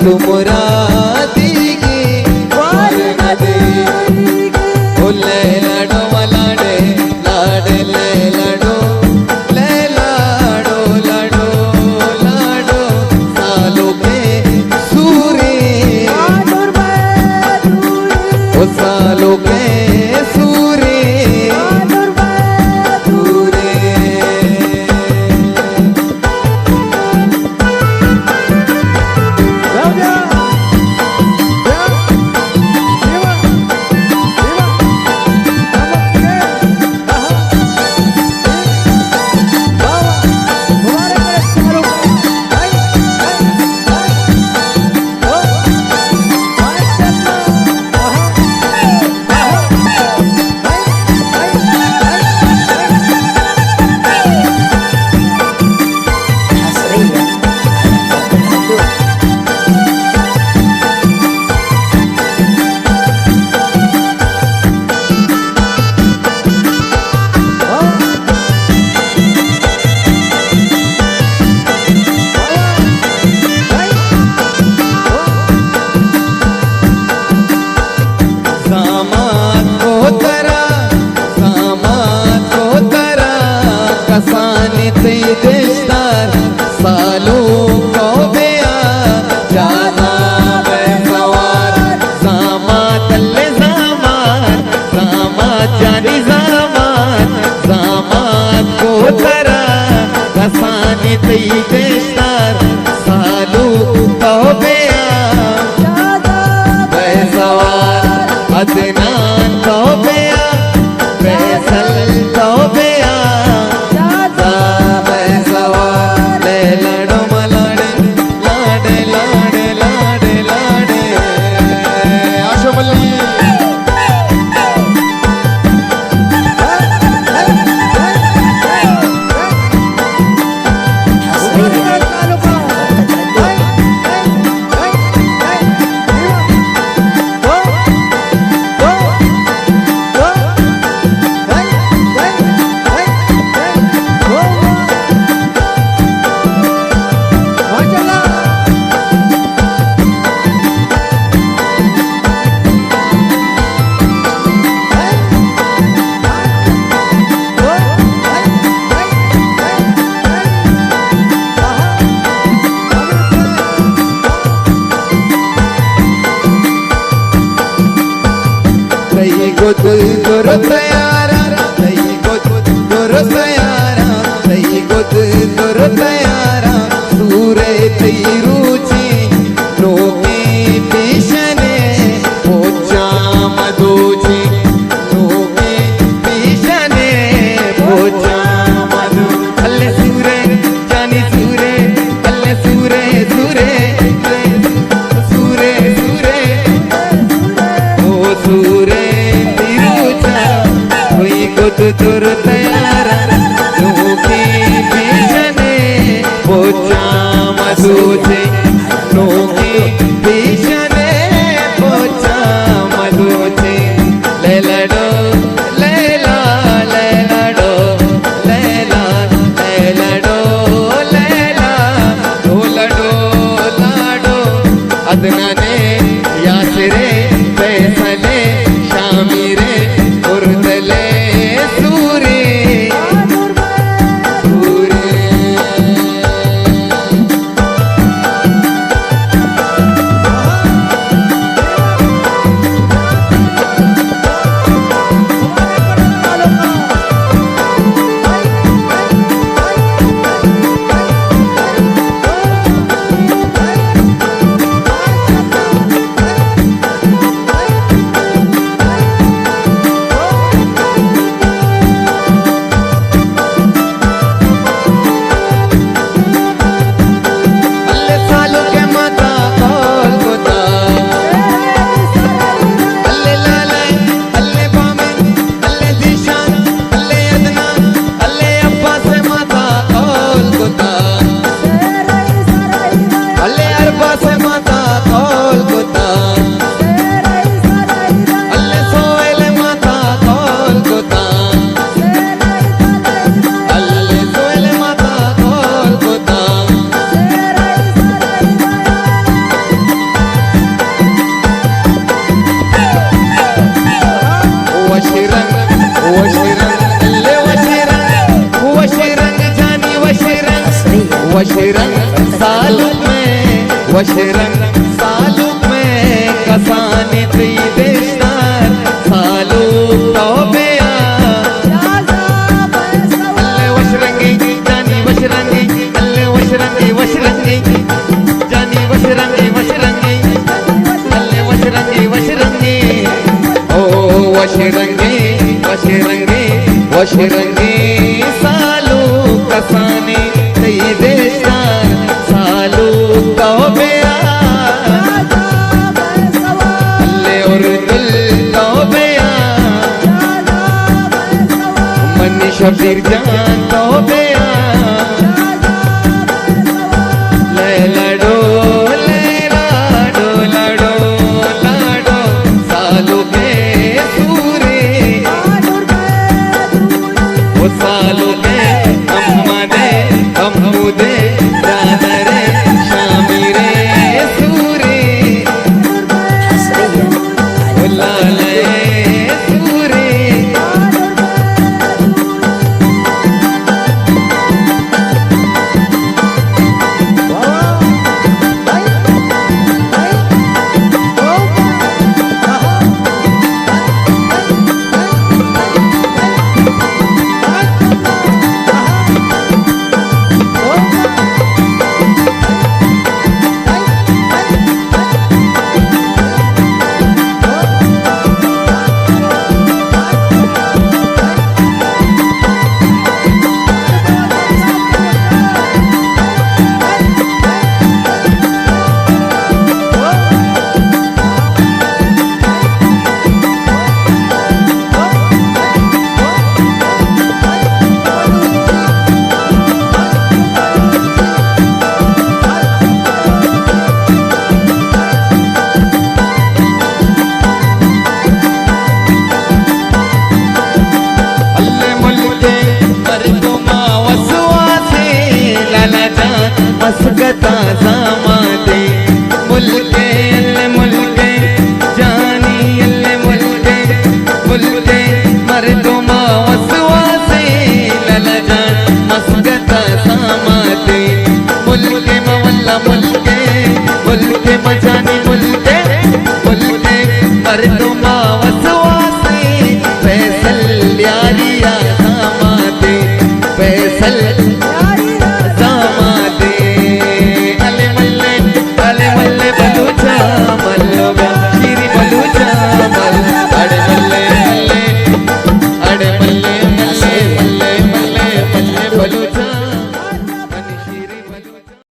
तुमरा दीगी वार न देगी ओ ले लड़ो मलाडे लाडे ले लड़ो लड़ो लाडो सालों पे सूरे ओ सालों पे सूरे सालों को बेया जाना बेसवार ज़ामात ले ज़ामात ज़ामात जानी ज़ामात ज़ामात को तरा कसानी तई बेस्तार सालों को बेया बेसवार अदनान को बेया फैसल को बेया गुद दुरुस्त यारा लई गुद दुरुस्त यारा लई गुद दुरुस्त यारा सूरे तैरूची लोके पेशने पोचा मधुची लोके पेशने पोचा मधु अल्ले सूरे जानी सूरे अल्ले सूरे सूरे सूरे सूरे ओ सूरे तिरुचा कोई गुद दुरुस्त यारा लोके पेशने पोचा मधुची लोके पेशने पोचा मधुची लैलाडो लैला लैलाडो लैला लैलाडो लैला डोलाडो लाडो अदनाने यासरे फैसले शामिरे उर्दले सूरे सूरे अल्ले सालों के माता कोलकाता अल्ले लाले अल्ले बामे अल्ले दिशान अल्ले अदना अल्ले अब्बा से माता कोलकाता अल्ले अरबा से माता कोलकाता अल्ले सोहेल माता कोलकाता अल्ले सोहेल माता कोलकाता वशिरंग वशिरंग अल्ले वशिरंग वशिरंग जानी वशिरंग वशिरंग सालुक में कसाने ती देशदार सालुक तौबेया अल्ले वशिरंगी जानी वशिरंगी अल्ले वशिरंगी वशिरंगी जानी वशिरंगी वशिरंगी अल्ले वशिरंगी वशिरंगी ओ वशिरंगी वशिरंगी वशिरंगी सालू कसाने तई देशदार सालू तौबेया अल्ले उर्दुल तौबेया मनी शबीर जान तौबेया लैलाडो लैलाडो लाडो लाडो सालू के सूरे ओ सालू के अम्मू दे दादा रे शामी रे सूरे ओ लाले सूरे असगता जामाते मुल्के अल्ले मुल्के जानी अल्ले मुल्के मुल्के मर्दुमा वसवासे लला जान असगता जामाते मुल्के मवल्ला मुल्के मुल्के मजानी